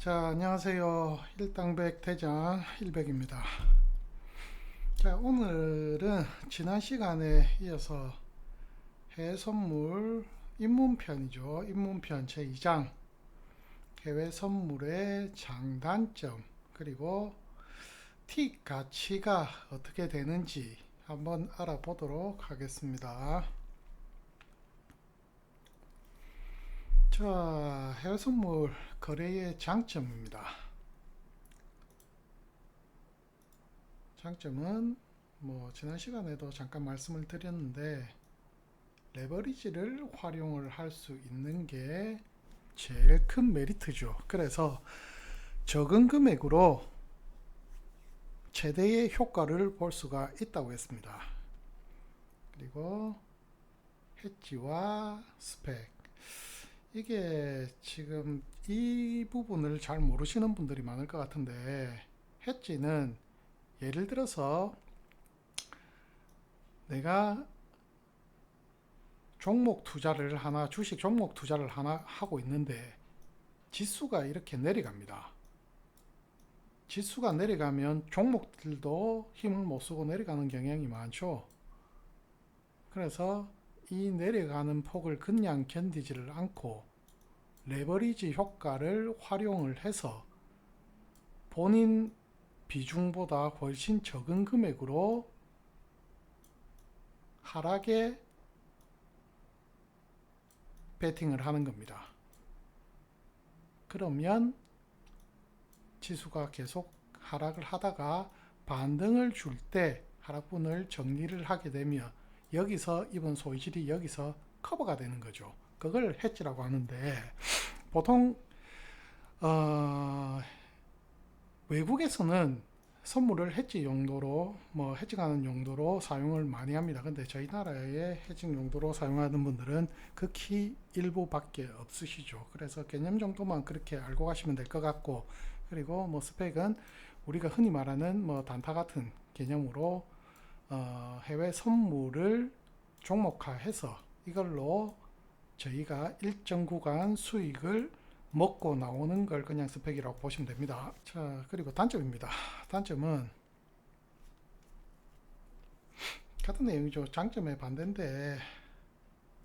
자, 안녕하세요. 일당백 대장 일백입니다. 자, 오늘은 지난 시간에 이어서 해외 선물 입문편이죠. 입문편 제2장 해외 선물의 장단점 그리고 틱 가치가 어떻게 되는지 한번 알아보도록 하겠습니다. 자, 해외 선물 거래의 장점입니다. 장점은 지난 시간에도 잠깐 말씀을 드렸는데 레버리지를 활용을 할 수 있는 게 제일 큰 메리트죠. 그래서 적은 금액으로 최대의 효과를 볼 수가 있다고 했습니다. 그리고 해지와 스펙, 이게 지금 이 부분을 잘 모르시는 분들이 많을 것 같은데, 해지는 예를 들어서 내가 주식 종목 투자를 하나 하고 있는데 지수가 이렇게 내려갑니다. 지수가 내려가면 종목들도 힘을 못 쓰고 내려가는 경향이 많죠. 그래서 이 내려가는 폭을 그냥 견디지를 않고 레버리지 효과를 활용을 해서 본인 비중보다 훨씬 적은 금액으로 하락에 베팅을 하는 겁니다. 그러면 지수가 계속 하락을 하다가 반등을 줄 때 하락분을 정리를 하게 되면 여기서 입은 손실이 여기서 커버가 되는 거죠. 그걸 해지라고 하는데, 보통 외국에서는 선물을 해지 용도로 해지하는 용도로 사용을 많이 합니다. 근데 저희 나라의 해지 용도로 사용하는 분들은 극히 일부밖에 없으시죠. 그래서 개념 정도만 그렇게 알고 가시면 될 것 같고, 그리고 스펙은 우리가 흔히 말하는 단타 같은 개념으로 해외 선물을 종목화해서 이걸로 저희가 일정 구간 수익을 먹고 나오는 걸 그냥 스펙이라고 보시면 됩니다. 자, 그리고 단점입니다. 단점은 같은 내용이죠. 장점의 반대인데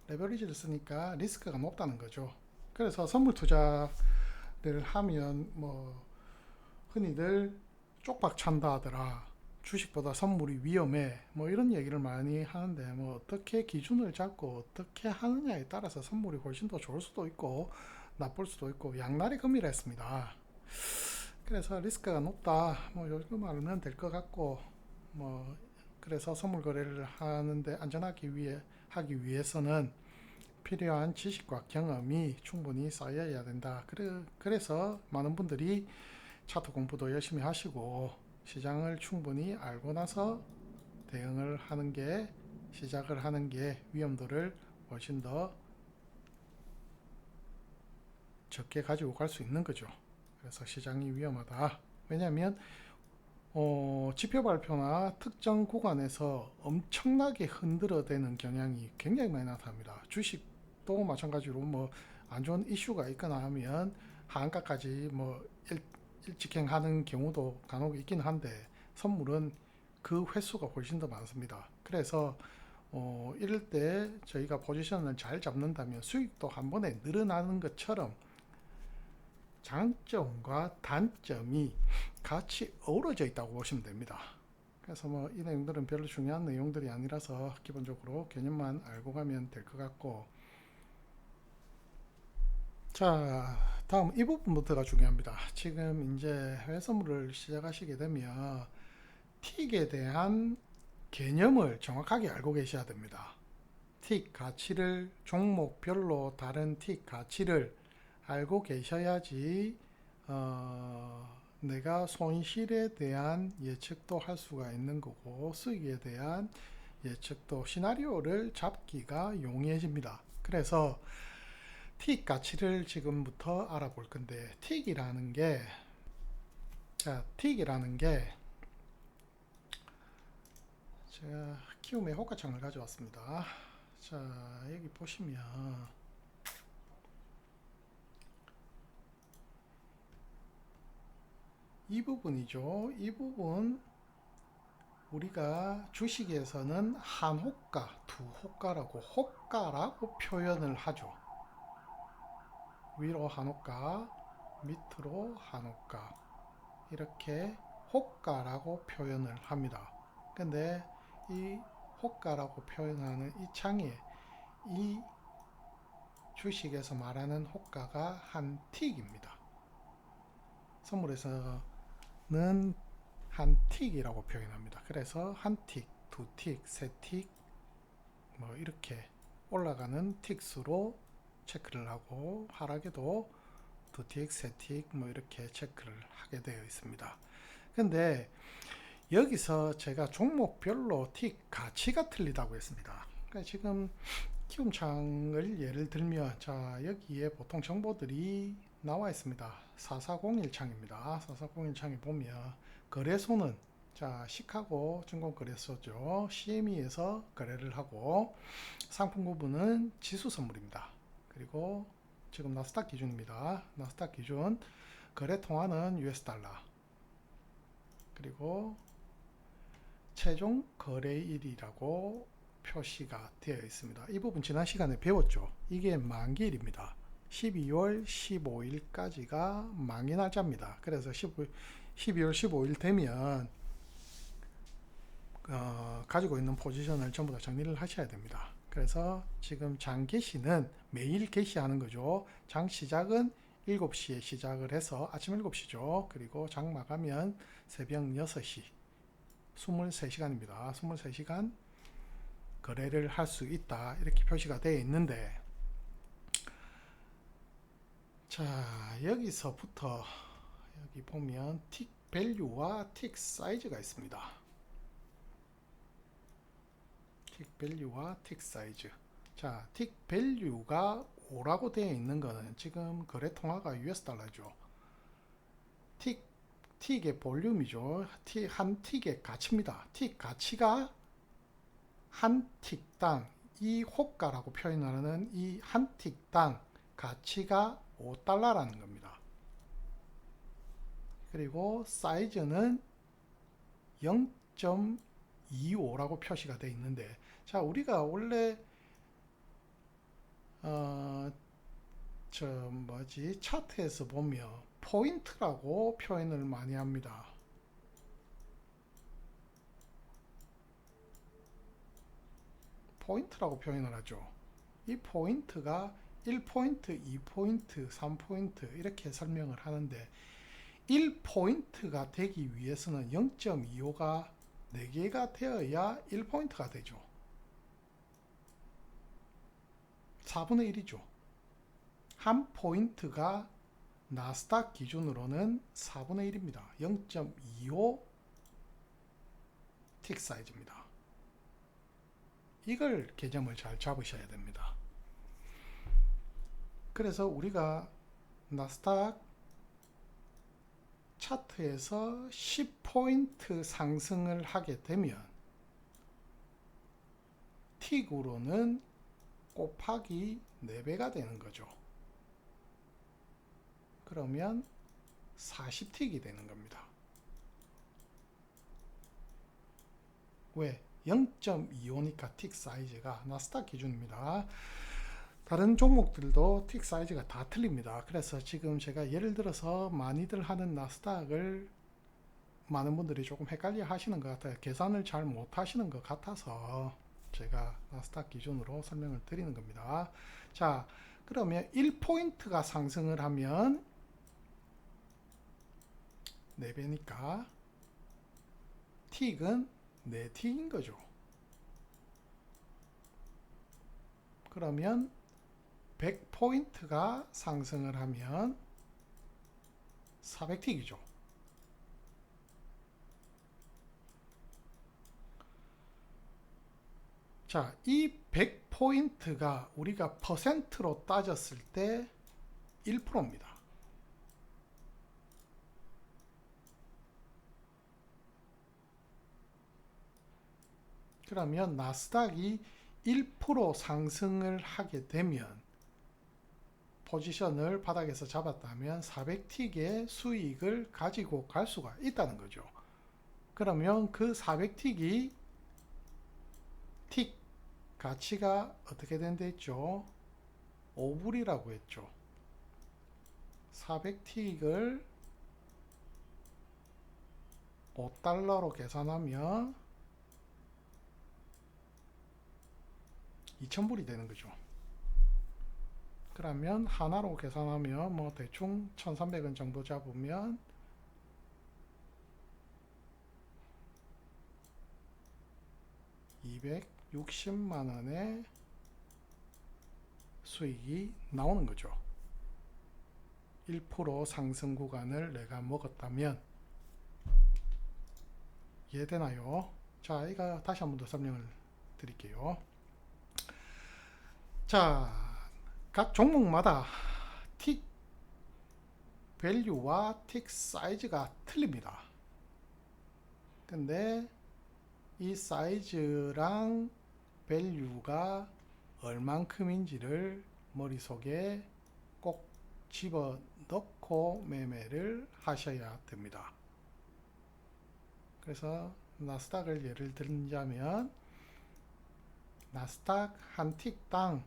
레버리지를 쓰니까 리스크가 높다는 거죠. 그래서 선물 투자를 하면 흔히들 쪽박 찬다 하더라, 주식보다 선물이 위험해, 이런 얘기를 많이 하는데, 어떻게 기준을 잡고 어떻게 하느냐에 따라서 선물이 훨씬 더 좋을 수도 있고 나쁠 수도 있고 양날의 검이라 했습니다. 그래서 리스크가 높다, 요즘 알면 될 것 같고, 그래서 선물 거래를 하는데 안전하기 하기 위해서는 필요한 지식과 경험이 충분히 쌓여야 된다. 그래서 많은 분들이 차트 공부도 열심히 하시고 시장을 충분히 알고 나서 대응을 하는 게, 시작을 하는 게 위험도를 훨씬 더 적게 가지고 갈 수 있는 거죠. 그래서 시장이 위험하다. 왜냐하면 지표 발표나 특정 구간에서 엄청나게 흔들어대는 경향이 굉장히 많이 나타납니다. 주식도 마찬가지로 안 좋은 이슈가 있거나 하면 하한가까지 일직행하는 경우도 간혹 있긴 한데, 선물은 그 횟수가 훨씬 더 많습니다. 그래서 이럴 때 저희가 포지션을 잘 잡는다면 수익도 한 번에 늘어나는 것처럼 장점과 단점이 같이 어우러져 있다고 보시면 됩니다. 그래서 이 내용들은 별로 중요한 내용들이 아니라서 기본적으로 개념만 알고 가면 될 것 같고, 자, 다음 이 부분부터가 중요합니다. 지금 이제 해외 선물을 시작하시게 되면 틱에 대한 개념을 정확하게 알고 계셔야 됩니다. 틱 가치를, 종목별로 다른 틱 가치를 알고 계셔야지 내가 손실에 대한 예측도 할 수가 있는 거고, 수익에 대한 예측도, 시나리오를 잡기가 용이해집니다. 그래서 틱 가치를 지금부터 알아볼 건데, 틱이라는 게 제가 키움의 호가창을 가져왔습니다. 자, 여기 보시면 이 부분이죠. 이 부분 우리가 주식에서는 한 호가, 두 호가라고 표현을 하죠. 위로 한 호가, 밑으로 한 호가, 이렇게 호가라고 표현을 합니다. 근데 이 호가라고 표현하는 이 창에 이 주식에서 말하는 호가가 한 틱입니다. 선물에서는 한 틱이라고 표현합니다. 그래서 한 틱, 두 틱, 세 틱, 뭐 이렇게 올라가는 틱수로 체크를 하고, 하락에도 두 틱, 세 틱, 뭐 이렇게 체크를 하게 되어 있습니다. 근데 여기서 제가 종목별로 틱 가치가 틀리다고 했습니다. 그러니까 지금 키움창을 예를 들면, 자, 여기에 보통 정보들이 나와 있습니다. 4401 창입니다. 4401 창에 보면 거래소는, 자, 시카고 증권거래소죠. CME에서 거래를 하고, 상품 구분은 지수 선물입니다. 그리고 지금 나스닥 기준입니다. 나스닥 기준 거래 통화는 US 달러. 그리고 최종 거래일이라고 표시가 되어 있습니다. 이 부분 지난 시간에 배웠죠. 이게 만기일입니다. 12월 15일까지가 만기 날짜입니다. 그래서 12월 15일 되면 가지고 있는 포지션을 전부 다 정리를 하셔야 됩니다. 그래서 지금 장 개시는 매일 개시하는 거죠. 장 시작은 7시에 시작을 해서 아침 7시죠. 그리고 장 마감은 새벽 6시. 23시간입니다. 23시간 거래를 할 수 있다. 이렇게 표시가 되어 있는데, 자, 여기서부터 여기 보면 틱 밸류와 틱 사이즈가 있습니다. 틱 밸류와 틱 사이즈. 자, 틱 밸류가 5라고 되어 있는 거는 지금 거래 통화가 US 달러죠. 틱의 볼륨이죠. 한 틱의 가치입니다. 틱 가치가 한 틱당, 이 호가라고 표현하는 이 한 틱당 가치가 5달러라는 겁니다. 그리고 사이즈는 0.25라고 표시가 되어 있는데, 자, 우리가 원래 차트에서 보면 포인트라고 표현을 많이 합니다. 포인트라고 표현을 하죠. 이 포인트가 1포인트, 2포인트, 3포인트 이렇게 설명을 하는데, 1포인트가 되기 위해서는 0.25가 4개가 되어야 1포인트가 되죠. 4분의 1이죠. 한 포인트가 나스닥 기준으로는 4분의 1입니다. 0.25 틱 사이즈입니다. 이걸 개념을 잘 잡으셔야 됩니다. 그래서 우리가 나스닥 차트에서 10포인트 상승을 하게 되면 틱으로는 곱하기 4배가 되는 거죠. 그러면 40틱이 되는 겁니다. 왜? 0.25니까 틱 사이즈가 나스닥 기준입니다. 다른 종목들도 틱 사이즈가 다 틀립니다. 그래서 지금 제가 예를 들어서 많이들 하는 나스닥을 많은 분들이 조금 헷갈려 하시는 것 같아요. 계산을 잘 못 하시는 것 같아서 제가 나스닥 기준으로 설명을 드리는 겁니다. 자, 그러면 1포인트가 상승을 하면 4배니까 틱은 4틱인 거죠. 그러면 100포인트가 상승을 하면 400틱이죠. 자, 이 100포인트가 우리가 퍼센트로 따졌을 때 1%입니다. 그러면 나스닥이 1% 상승을 하게 되면 포지션을 바닥에서 잡았다면 400틱의 수익을 가지고 갈 수가 있다는 거죠. 그러면 그 400틱이 틱 가치가 어떻게 된다 했죠? 5불이라고 했죠. 400틱을 5달러로 계산하면 2000불이 되는 거죠. 그러면 하나로 계산하면 뭐 대충 1300원 정도 잡으면 260만원의 수익이 나오는 거죠. 1% 상승 구간을 내가 먹었다면. 이해되나요? 자, 이거 다시 한 번 더 설명을 드릴게요. 자, 각 종목마다 틱 밸류와 틱 사이즈가 틀립니다. 근데 이 사이즈랑 밸류가 얼만큼인지를 머릿속에 꼭 집어넣고 매매를 하셔야 됩니다. 그래서 나스닥을 예를 들자면 나스닥 한 틱당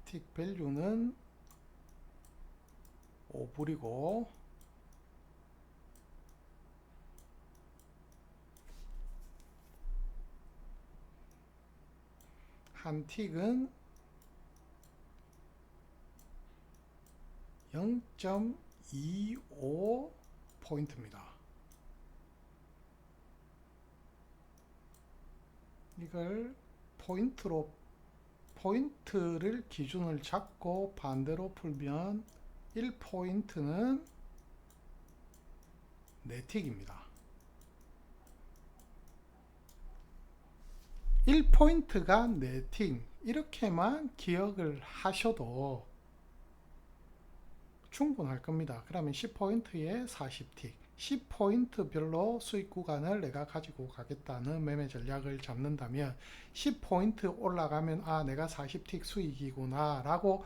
틱 밸류는 5불이고 한 틱은 0.25 포인트입니다. 이걸 포인트를 기준을 잡고 반대로 풀면 1포인트는 4틱입니다. 1포인트가 4틱 이렇게만 기억을 하셔도 충분할 겁니다. 그러면 10포인트에 40틱 10포인트 별로 수익 구간을 내가 가지고 가겠다는 매매 전략을 잡는다면 10포인트 올라가면 아 내가 40틱 수익이구나 라고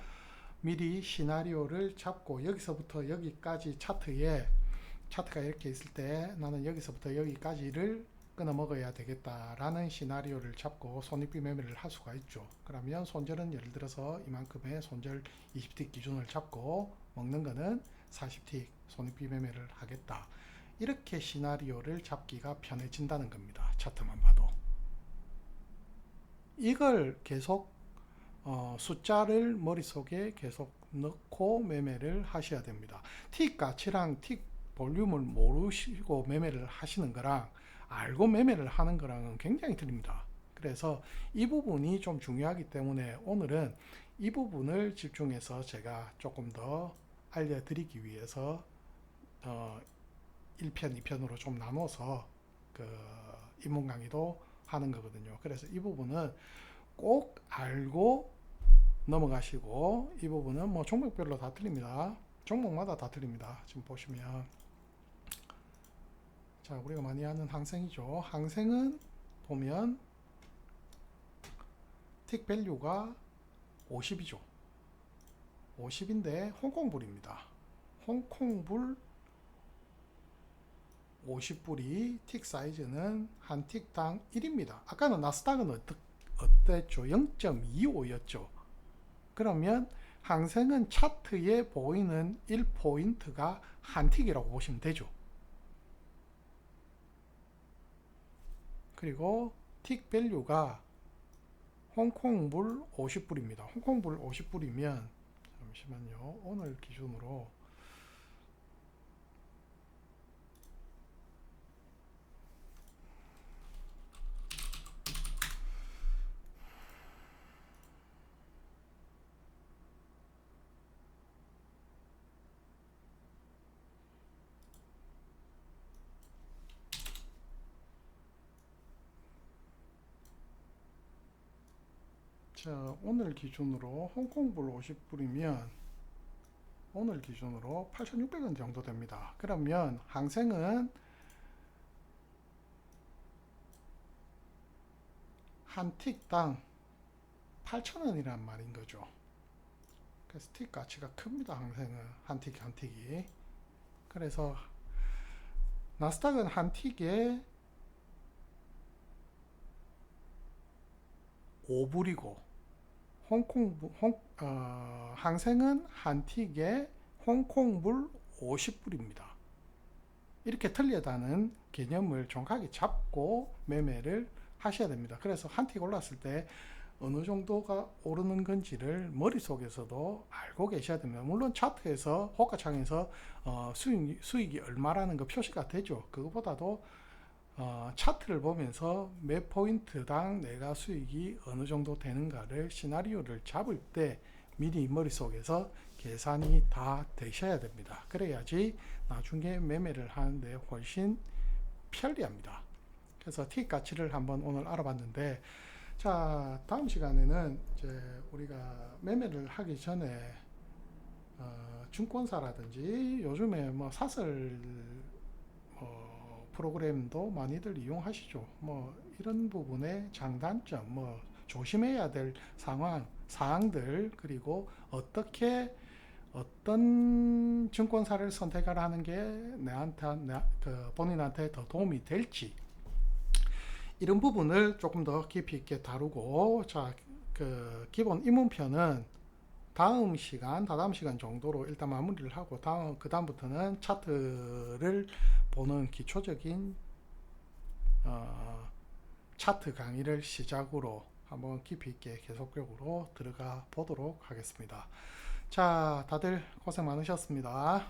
미리 시나리오를 잡고 여기서부터 여기까지 차트가 이렇게 있을 때 나는 여기서부터 여기까지를 끊어 먹어야 되겠다 라는 시나리오를 잡고 손익비 매매를 할 수가 있죠. 그러면 손절은 예를 들어서 이만큼의 손절 20틱 기준을 잡고 먹는 거는 40틱 손익비 매매를 하겠다. 이렇게 시나리오를 잡기가 편해진다는 겁니다. 차트만 봐도. 이걸 계속 숫자를 머릿속에 계속 넣고 매매를 하셔야 됩니다. 틱 가치랑 틱 볼륨을 모르시고 매매를 하시는 거랑 알고 매매를 하는 거랑은 굉장히 틀립니다. 그래서 이 부분이 좀 중요하기 때문에 오늘은 이 부분을 집중해서 제가 조금 더 알려드리기 위해서 1편, 2편으로 좀 나눠서 그 입문 강의도 하는 거거든요. 그래서 이 부분은 꼭 알고 넘어가시고 이 부분은 뭐 종목별로 다 틀립니다. 종목마다 다 틀립니다. 지금 보시면 자 우리가 많이 하는 항생이죠. 항생은 보면 틱 밸류가 50이죠. 50인데 홍콩불입니다. 홍콩불 50불이 틱 사이즈는 한 틱당 1입니다. 아까는 나스닥은 어땠죠? 0.25였죠. 그러면 항생은 차트에 보이는 1포인트가 한 틱이라고 보시면 되죠. 그리고 틱 밸류가 홍콩불 50불입니다. 홍콩불 50불이면 잠시만요. 오늘 기준으로 자 오늘 기준으로 홍콩불 50불이면 오늘 기준으로 8,600원 정도 됩니다. 그러면 항생은 한 틱당 8,000원이란 말인 거죠. 그래서 틱 가치가 큽니다. 항생은 한 틱 한 틱이. 그래서 나스닥은 한 틱에 5불이고 항생은 한 틱에 홍콩불 50불입니다. 이렇게 틀리다는 개념을 정확하게 잡고 매매를 하셔야 됩니다. 그래서 한 틱 올랐을 때 어느 정도가 오르는 건지를 머릿속에서도 알고 계셔야 됩니다. 물론 차트에서 호가창에서 수익이 얼마라는 거 표시가 되죠. 그것보다도 차트를 보면서 매 포인트당 내가 수익이 어느 정도 되는가를 시나리오를 잡을 때 미리 머릿속에서 계산이 다 되셔야 됩니다. 그래야지 나중에 매매를 하는데 훨씬 편리합니다. 그래서 틱 가치를 한번 오늘 알아봤는데, 자, 다음 시간에는 이제 우리가 매매를 하기 전에 증권사라든지 요즘에 뭐 사설 프로그램도 많이들 이용하시죠. 뭐 이런 부분의 장단점, 뭐 조심해야 될 사항들, 그리고 어떤 증권사를 선택하는 게 본인한테 더 도움이 될지, 이런 부분을 조금 더 깊이 있게 다루고, 자, 기본 입문편은 다다음 시간 정도로 일단 마무리를 하고, 그 다음부터는 차트를 보는 기초적인 차트 강의를 시작으로 한번 깊이 있게 계속적으로 들어가 보도록 하겠습니다. 자, 다들 고생 많으셨습니다.